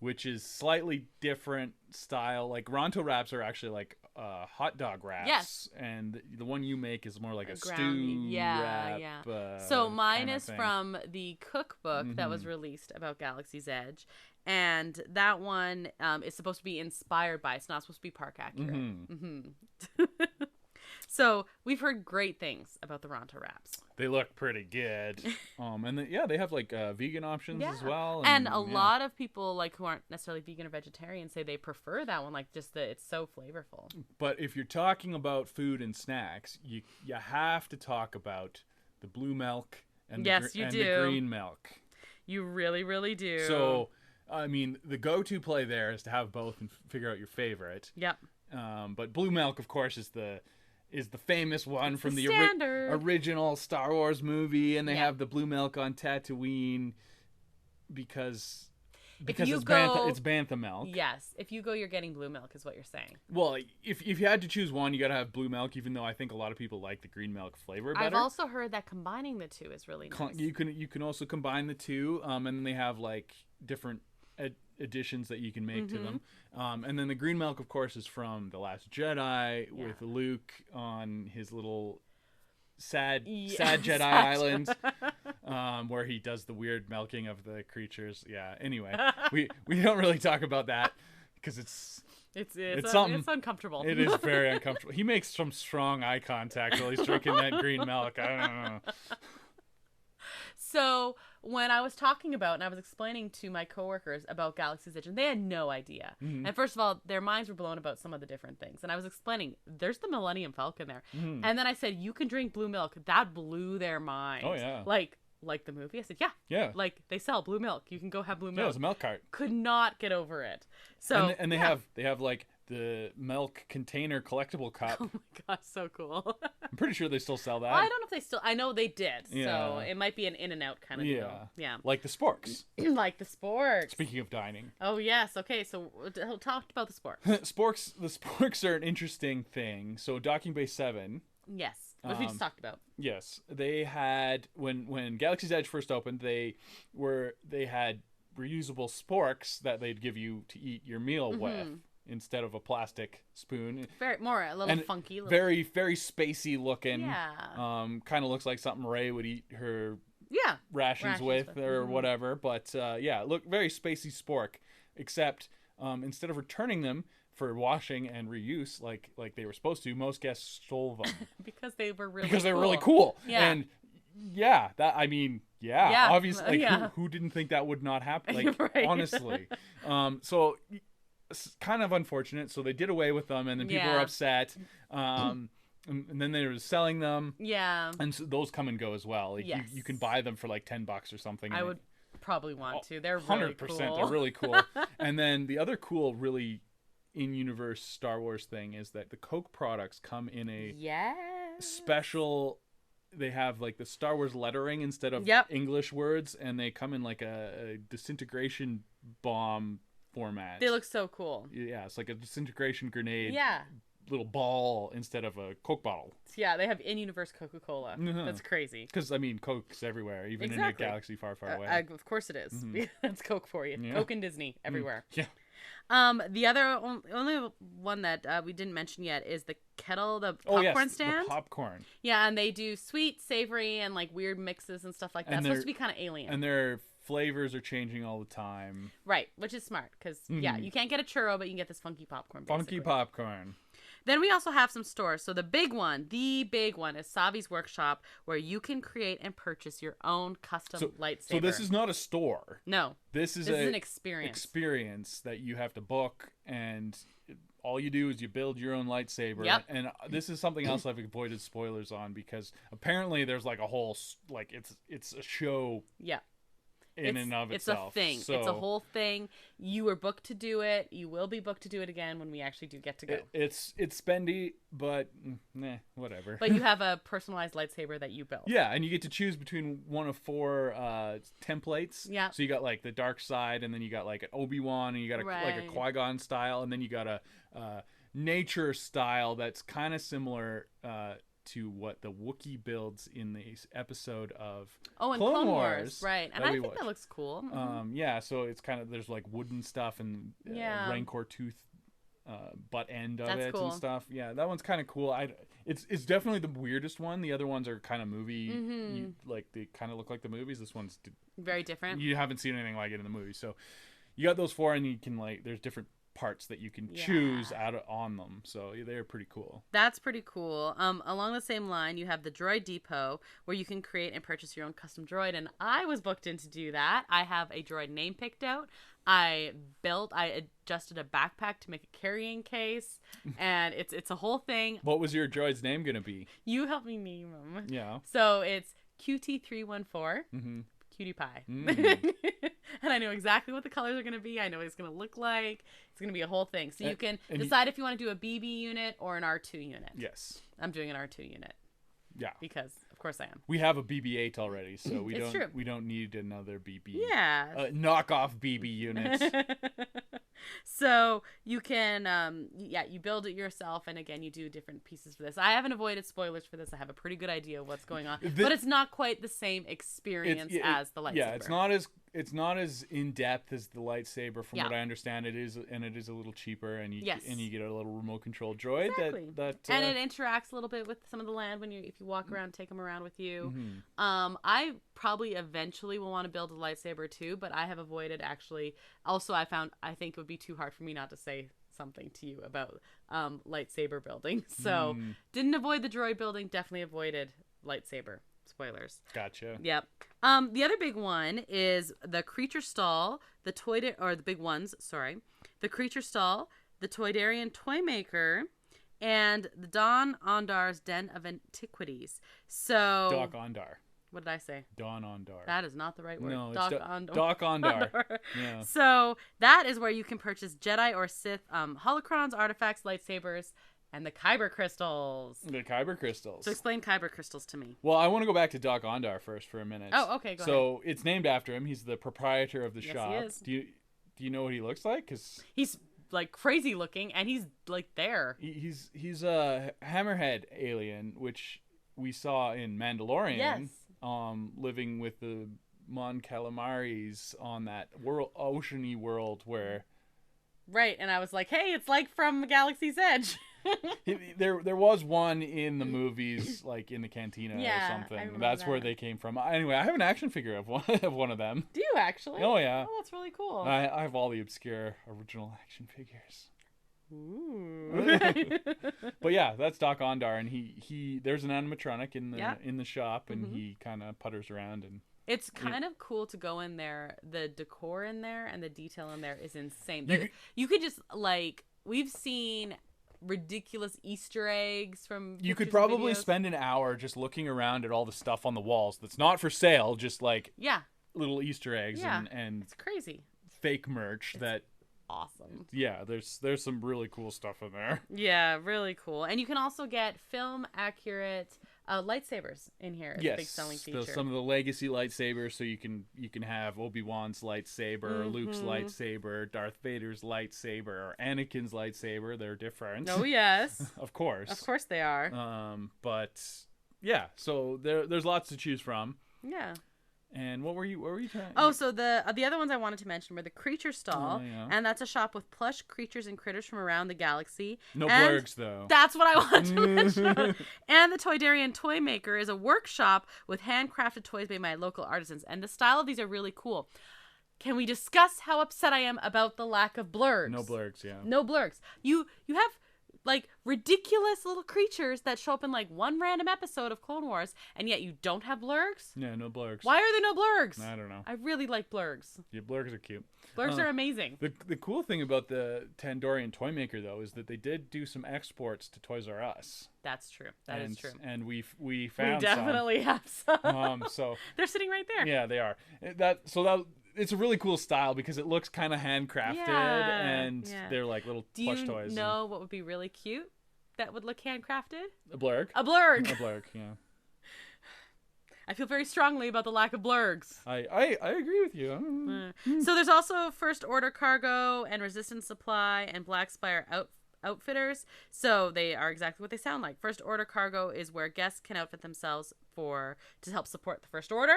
which is slightly different style. Like Ronto wraps are actually like hot dog wraps. Yes. And the one you make is more like a stew wrap. Yeah. So mine is from the cookbook that was released about Galaxy's Edge. And that one is supposed to be inspired by. It's not supposed to be park accurate. So we've heard great things about the Ronto wraps. They look pretty good. And they have like vegan options as well. And a lot of people like who aren't necessarily vegan or vegetarian say they prefer that one, like just that it's so flavorful. But if you're talking about food and snacks, you have to talk about the blue milk and the green milk. You really, really do. So, I mean, the go-to play there is to have both and figure out your favorite. Yep. But blue milk, of course, is the famous one from the original Star Wars movie, and they have the blue milk on Tatooine because Because it's bantha milk. Yes. If you go, you're getting blue milk is what you're saying. Well, if you had to choose one, you got to have blue milk, even though I think a lot of people like the green milk flavor better. I've also heard that combining the two is really nice. You can also combine the two, and then they have like different additions that you can make to them. And then the green milk, of course, is from The Last Jedi with Luke on his little sad Jedi island, where he does the weird milking of the creatures. Yeah. Anyway, we don't really talk about that because it's uncomfortable. It is very uncomfortable. He makes some strong eye contact while he's drinking that green milk. I don't know. So when I was talking about and I was explaining to my coworkers about Galaxy's Edge, and they had no idea. And first of all, their minds were blown about some of the different things. And I was explaining, there's the Millennium Falcon there. And then I said, you can drink blue milk. That blew their minds. Oh, yeah. Like the movie? I said, yeah. Yeah. Like, they sell blue milk. You can go have blue milk. Yeah, it was a milk cart. Could not get over it. So and they have like the milk container collectible cup. Oh my gosh, so cool. I'm pretty sure they still sell that. Well, I don't know if they still. I know they did. Yeah. So it might be an in and out kind of deal. Yeah. Like the sporks. Like the sporks. Speaking of dining. Oh yes. Okay. So we'll talk about the sporks. The sporks are an interesting thing. So Docking Bay 7. Yes. Which we just talked about. Yes. They had when Galaxy's Edge first opened, they had reusable sporks that they'd give you to eat your meal with instead of a plastic spoon. A little funky. Very, very spacey looking. Yeah. Kind of looks like something Rey would eat her rations with or whatever. But look, very spacey spork. Except instead of returning them for washing and reuse like they were supposed to, most guests stole them. Because they were really cool. Yeah. And obviously, who didn't think that would not happen? Like, right. Honestly. So it's kind of unfortunate. So they did away with them, and then people were upset. And then they were selling them. Yeah. And so those come and go as well. Like, you can buy them for like $10 or something. I would probably want to. They're really 100%. Cool. They're really cool. And then the other cool, really in-universe Star Wars thing is that the Coke products come in a special. They have like the Star Wars lettering instead of English words, and they come in like a disintegration bomb format. They look so cool. Yeah, it's like a disintegration grenade. Yeah. Little ball instead of a Coke bottle. Yeah, they have in-universe Coca-Cola. That's crazy. Because, Coke's everywhere, even in a galaxy far, far away. Of course it is. That's Coke for you. Yeah. Coke and Disney, everywhere. Yeah. The only one that we didn't mention yet is the kettle, the popcorn stand. The popcorn. Yeah, and they do sweet, savory, and like weird mixes and stuff like that. It's supposed to be kind of alien. And their flavors are changing all the time. Right, which is smart because you can't get a churro, but you can get this funky popcorn. Funky popcorn. Then we also have some stores. So the big one is Savi's Workshop, where you can create and purchase your own custom lightsaber. So this is not a store. No. This is an experience. Experience that you have to book, and all you do is you build your own lightsaber. Yep. And this is something else I've avoided spoilers on because apparently there's like a whole it's a show. Yeah. In and of itself. It's a thing. So, it's a whole thing. You were booked to do it. You will be booked to do it again when we actually do get to go. It's spendy, but whatever. But you have a personalized lightsaber that you built. Yeah, and you get to choose between one of 4 templates. Yeah. So you got like the dark side, and then you got like an Obi-Wan, and you got like a Qui-Gon style, and then you got a nature style that's kind of similar to what the Wookiee builds in the episode of Clone Wars. Right. And I think that looks cool. Yeah, so it's kind of, there's like wooden stuff and Rancor tooth butt end of it and stuff. Yeah, that one's kind of cool. It's definitely the weirdest one. The other ones are kind of movie, like they kind of look like the movies. This one's very different. You haven't seen anything like it in the movie. So you got those 4, and you can there's different parts that you can choose on them, so they're pretty cool. That's pretty cool. Along the same line, you have the Droid Depot, where you can create and purchase your own custom droid, and I was booked in to do that. I have a droid name picked out. I adjusted a backpack to make a carrying case, and it's a whole thing. What was your droid's name gonna be? You helped me name him. Yeah. So it's QT314. Cutie pie. And I know exactly what the colors are going to be. I know what it's going to look like. It's going to be a whole thing. So you can decide if you want to do a BB unit or an R2 unit. Yes. I'm doing an R2 unit. Yeah. Because, of course I am. We have a BB-8 already, so True. we don't need another BB. Yeah. Knockoff BB unit. So you can, you build it yourself, and again, you do different pieces for this. I haven't avoided spoilers for this. I have a pretty good idea of what's going on, but it's not quite the same experience as the lightsaber. Yeah, it's not as in depth as the lightsaber, from what I understand. It is a little cheaper, and you get a little remote control droid and it interacts a little bit with some of the land if you walk around, take them around with you. Mm-hmm. I probably eventually will want to build a lightsaber too, but I have avoided actually. Also, I think it would be too hard for me not to say something to you about lightsaber building. So didn't avoid the droid building, definitely avoided lightsaber. Spoilers. Gotcha. Yep. The other big one is the creature stall, the creature stall, the Toydarian Toy Maker, and the Don Ondar's Den of Antiquities. So Doc Ondar. What did I say? Don Ondar. That is not the right word. No, Doc Ondar. Doc Ondar. Yeah. So that is where you can purchase Jedi or Sith holocrons, artifacts, lightsabers, and the Kyber Crystals. The Kyber Crystals. So explain Kyber Crystals to me. Well, I want to go back to Doc Ondar first for a minute. Oh, okay, go ahead. So it's named after him. He's the proprietor of the shop. He is. Do you know what he looks like? 'Cause he's like crazy looking, and he's like there. He's a hammerhead alien, which we saw in Mandalorian. Yes. Living with the Mon Calamaris on that oceany world where. Right, and I was like, hey, it's like from Galaxy's Edge. There was one in the movies, like in the cantina or something. That's where they came from. Anyway, I have an action figure of one of them. Do you actually? Oh yeah. Oh, that's really cool. I have all the obscure original action figures. Ooh. But yeah, that's Doc Ondar, and he there's an animatronic in the shop, and he kind of putters around and. It's kind of cool to go in there. The decor in there and the detail in there is insane. You could just we've seen ridiculous Easter eggs from. You could probably spend an hour just looking around at all the stuff on the walls that's not for sale, just little Easter eggs and it's crazy fake merch that. Awesome. Yeah, there's some really cool stuff in there. Yeah, really cool. And you can also get film accurate lightsabers in here. It's a big selling feature. Some of the legacy lightsabers, so you can have Obi-Wan's lightsaber, Luke's lightsaber, Darth Vader's lightsaber, or Anakin's lightsaber. They're different. Oh yes. Of course. Of course they are. But yeah, so there's lots to choose from. Yeah. And what were you trying? Oh, so the other ones I wanted to mention were the Creature Stall, and that's a shop with plush creatures and critters from around the galaxy. No blurrgs, though. That's what I wanted to mention. And the Toydarian Toy Maker is a workshop with handcrafted toys made by local artisans, and the style of these are really cool. Can we discuss how upset I am about the lack of blurrgs? No blurrgs, yeah. No blurrgs. You have ridiculous little creatures that show up in one random episode of Clone Wars, and yet you don't have blurrgs? Yeah, no blurrgs. Why are there no blurrgs? I don't know. I really like blurrgs. Yeah, blurrgs are cute. Blurrgs are amazing. The cool thing about the Toydarian Toy Maker, though, is that they did do some exports to Toys R Us. That's true. That is true. And we found definitely have some. So they're sitting right there. Yeah, they are. It's a really cool style because it looks kind of handcrafted, and they're like little plush toys. Do you know what would be really cute that would look handcrafted? A blurrg. A blurrg. A blurrg, yeah. I feel very strongly about the lack of blurrgs. I agree with you. So there's also First Order Cargo and Resistance Supply and Black Spire Outfitters. So they are exactly what they sound like. First Order Cargo is where guests can outfit themselves to help support the First Order.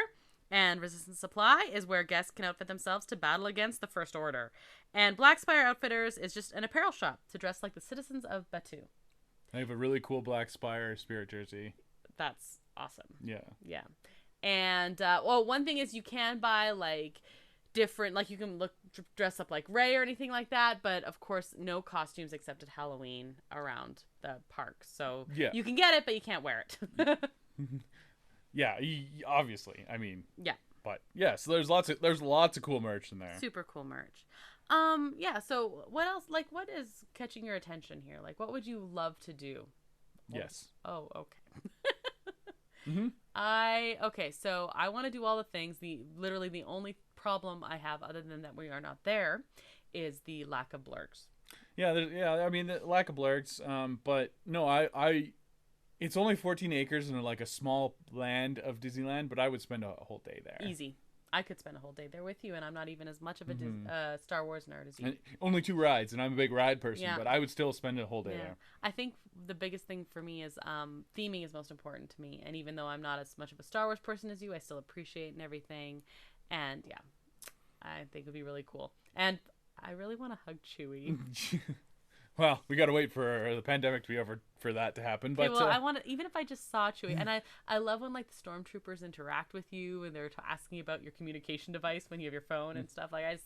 And Resistance Supply is where guests can outfit themselves to battle against the First Order. And Black Spire Outfitters is just an apparel shop to dress like the citizens of Batuu. I have a really cool Black Spire spirit jersey. That's awesome. Yeah. Yeah. And, one thing is you can buy, different, you can dress up like Rey or anything like that, but, of course, no costumes except at Halloween around the park. So you can get it, but you can't wear it. Yeah, obviously. I mean, yeah. But yeah, so there's lots of cool merch in there. Super cool merch. Yeah. So what else? What is catching your attention here? What would you love to do? Yes. Oh, okay. Okay. So I want to do all the things. Literally the only problem I have, other than that we are not there, is the lack of blurrgs. Yeah. I mean, the lack of blurrgs. But no, It's only 14 acres and like a small land of Disneyland, but I would spend a whole day there. Easy. I could spend a whole day there with you, and I'm not even as much of a Star Wars nerd as you. And only 2 rides, and I'm a big ride person, but I would still spend a whole day there. I think the biggest thing for me is theming is most important to me, and even though I'm not as much of a Star Wars person as you, I still appreciate and everything, and yeah, I think it would be really cool. And I really want to hug Chewie. Well, we got to wait for the pandemic to be over for that to happen. But I want to, even if I just saw Chewie, and I love when like the stormtroopers interact with you and they're asking about your communication device when you have your phone and stuff. Like I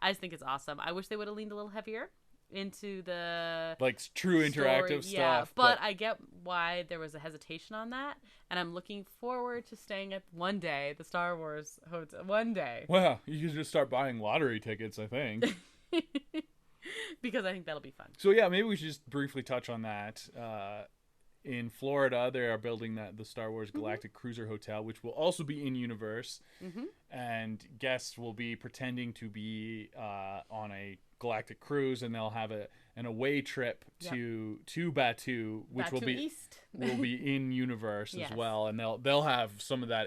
just think it's awesome. I wish they would have leaned a little heavier into the like true interactive stuff. Yeah, but I get why there was a hesitation on that, and I'm looking forward to staying at one day the Star Wars hotel. One day. Well, you can just start buying lottery tickets, I think. Because I think that'll be fun. So yeah, maybe we should just briefly touch on that. In Florida, they are building the Star Wars Galactic Cruiser Hotel, which will also be in universe, and guests will be pretending to be on a galactic cruise, and they'll have an away trip to Batuu, which will be in universe as well, and they'll have some of that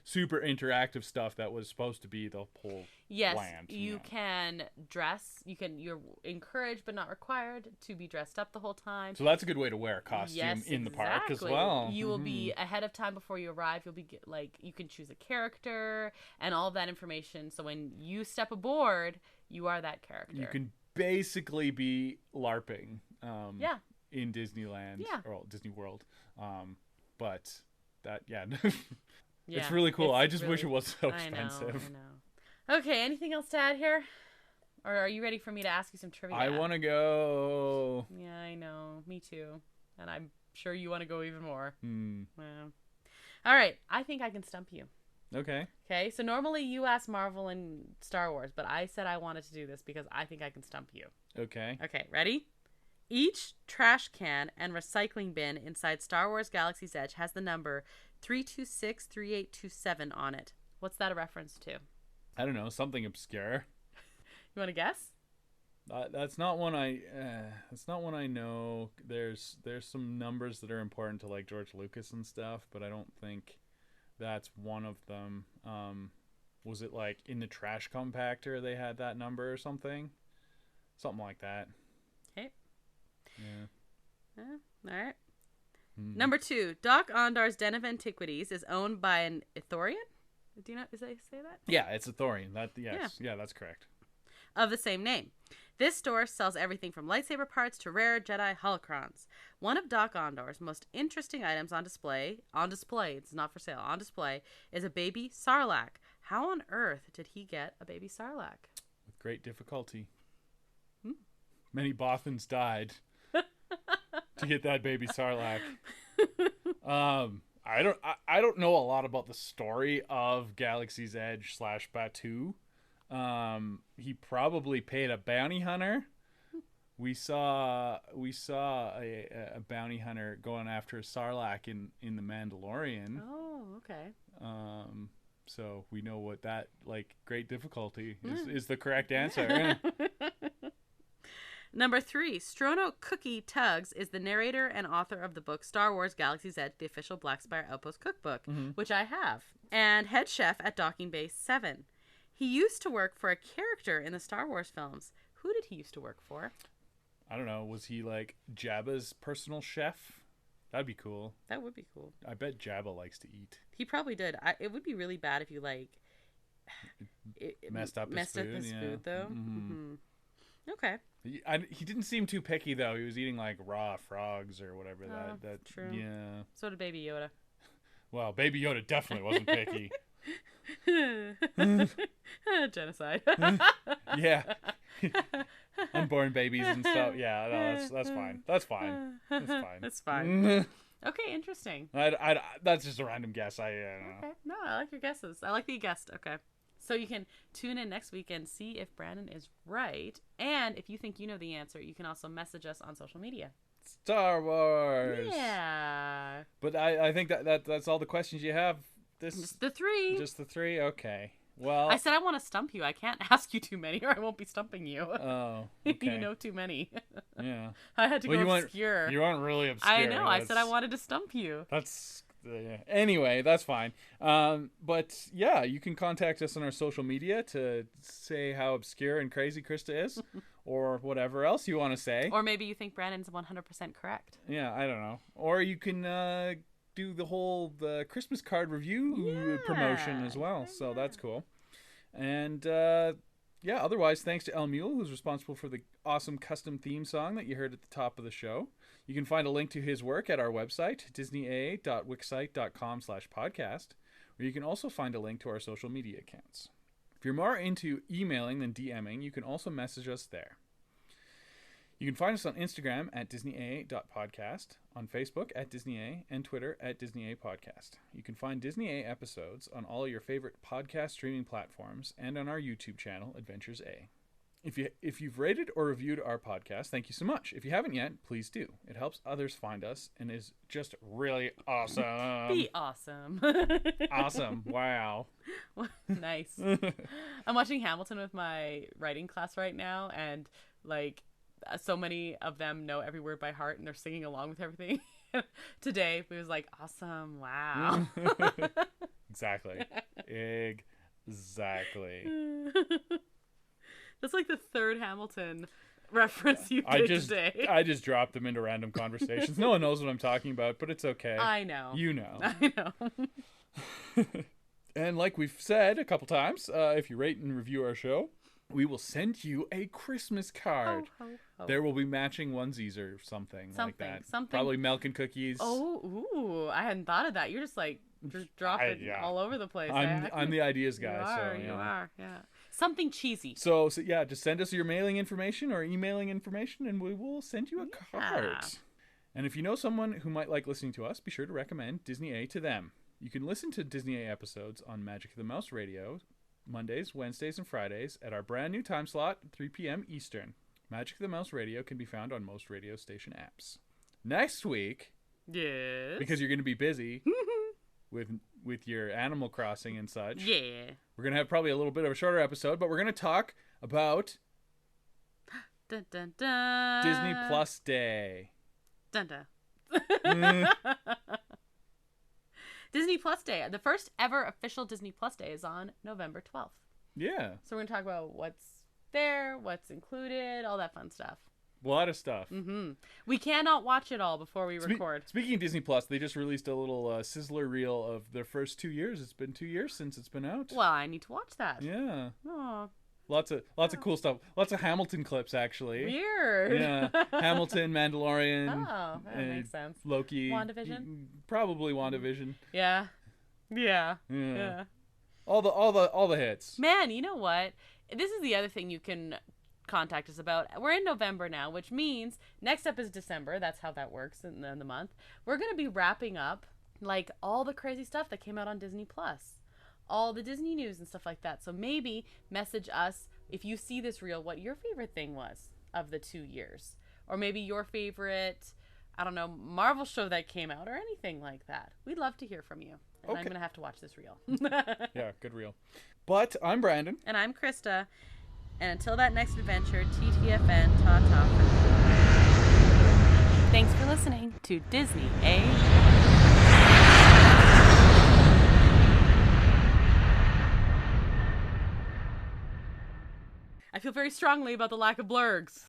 super interactive stuff that was supposed to be the whole land. You can dress. You're encouraged but not required to be dressed up the whole time. So that's a good way to wear a costume in the park as well. You will be ahead of time before you arrive. You'll be you can choose a character and all of that information. So when you step aboard, you are that character. You can basically be LARPing in Disneyland or Disney World. But that, it's really cool. I just wish it wasn't so expensive. I know. Okay, anything else to add here? Or are you ready for me to ask you some trivia? I want to go. Yeah, I know. Me too. And I'm sure you want to go even more. Yeah. All right. I think I can stump you. Okay. Okay, so normally you ask Marvel and Star Wars, but I said I wanted to do this because I think I can stump you. Okay. Okay, ready? Each trash can and recycling bin inside Star Wars Galaxy's Edge has the number 3263827 on it. What's that a reference to? I don't know, something obscure. You want to guess? That's not one I. That's not one I know. There's some numbers that are important to like George Lucas and stuff, but I don't think that's one of them. Was it like in the trash compactor they had that number or something? Something like that. Okay. Yeah. All right. Number 2, Doc Ondar's Den of Antiquities is owned by an Ithorian. Do you know? Is they say that? Yeah, it's Ithorian. Yeah, that's correct. Of the same name. This store sells everything from lightsaber parts to rare Jedi holocrons. One of Doc Ondar's most interesting items on display, it's not for sale, on display, is a baby Sarlacc. How on earth did he get a baby Sarlacc? With great difficulty. Many Bothans died to get that baby Sarlacc. I don't know a lot about the story of Galaxy's Edge / Batuu. He probably paid a bounty hunter. We saw a bounty hunter going after a Sarlacc in the Mandalorian. Oh, okay. So we know what that great difficulty is the correct answer. Number 3, Strono Cookie Tuggs is the narrator and author of the book Star Wars Galaxy's Edge, the official Black Spire Outpost cookbook, which I have, and head chef at Docking Base 7. He used to work for a character in the Star Wars films. Who did he used to work for? I don't know. Was he like Jabba's personal chef? That'd be cool. That would be cool. I bet Jabba likes to eat. He probably did. It would be really bad if you messed up his food, though. Okay. He didn't seem too picky though. He was eating like raw frogs or whatever. That true. Yeah. So did Baby Yoda. Well, Baby Yoda definitely wasn't picky. Genocide. Yeah. Unborn babies and stuff. Yeah, no, that's fine. That's fine. That's fine. Okay, interesting. That's just a random guess. Okay. No, I like your guesses. I like that you guessed. Okay. So you can tune in next week and see if Brandon is right. And if you think you know the answer, you can also message us on social media. Star Wars. Yeah. But I think that's all the questions you have. Just the 3. Just the 3? Okay. Well, I said I want to stump you. I can't ask you too many, or I won't be stumping you. Oh, okay. You know too many. Yeah. I had to go obscure. You weren't really obscure. I know. I said I wanted to stump you. That's anyway. That's fine. But yeah, you can contact us on our social media to say how obscure and crazy Krysta is, or whatever else you want to say. Or maybe you think Brandon's 100% correct. Yeah, I don't know. Or you can do the Christmas card review promotion as well. Yeah. So that's cool. And otherwise, thanks to El Mule, who's responsible for the awesome custom theme song that you heard at the top of the show. You can find a link to his work at our website, disneya.wixsite.com/podcast, where you can also find a link to our social media accounts. If you're more into emailing than DMing, you can also message us there. You can find us on Instagram at disneya.podcast, on Facebook at disneya, and Twitter at disneyapodcast. You can find Disney episodes on all your favorite podcast streaming platforms and on our YouTube channel, Adventures A. If you've rated or reviewed our podcast, thank you so much. If you haven't yet, please do. It helps others find us and is just really awesome. Be awesome. Awesome. Wow. Nice. I'm watching Hamilton with my writing class right now, and so many of them know every word by heart and they're singing along with everything. Today it was like, awesome, wow. Exactly. That's like the third Hamilton reference you did today. I just dropped them into random conversations. No one knows what I'm talking about, but it's okay. I know. You know. I know. And like we've said a couple times, if you rate and review our show, we will send you a Christmas card. Ho, ho, ho. There will be matching onesies or something like that. Probably milk and cookies. Oh, ooh, I hadn't thought of that. You're just dropping all over the place. I'm the ideas guy. You are, yeah. Something cheesy. So yeah, just send us your mailing information or emailing information, and we will send you a card. And if you know someone who might like listening to us, be sure to recommend Disney A to them. You can listen to Disney A episodes on Magic of the Mouse Radio Mondays, Wednesdays, and Fridays at our brand new time slot, 3 p.m. Eastern. Magic of the Mouse Radio can be found on most radio station apps. Next week, yes, because you're going to be busy with your Animal Crossing and such, we're going to have probably a little bit of a shorter episode, but we're going to talk about dun, dun, dun. Disney Plus Day. Dun, dun. Disney Plus Day. The first ever official Disney Plus Day is on November 12th. Yeah. So we're going to talk about what's there, what's included, all that fun stuff. A lot of stuff. Mm-hmm. We cannot watch it all before we record. Speaking of Disney Plus, they just released a little sizzler reel of their first 2 years. It's been 2 years since it's been out. Well, I need to watch that. Yeah. Aw. Lots of cool stuff. Lots of Hamilton clips, actually. Weird. Yeah. Hamilton, Mandalorian. Oh, that makes sense. Loki. WandaVision. Probably WandaVision. Yeah. All the hits. Man, you know what? This is the other thing you can contact us about. We're in November now, which means next up is December. That's how that works in the month. We're going to be wrapping up all the crazy stuff that came out on Disney Plus. All the Disney news and stuff like that. So maybe message us if you see this reel what your favorite thing was of the 2 years. Or maybe your favorite, I don't know, Marvel show that came out or anything like that. We'd love to hear from you. And I'm going to have to watch this reel. Yeah, good reel. But I'm Brandon. And I'm Krysta. And until that next adventure, TTFN, ta-ta. Thanks for listening to Disney A. I feel very strongly about the lack of blurrgs.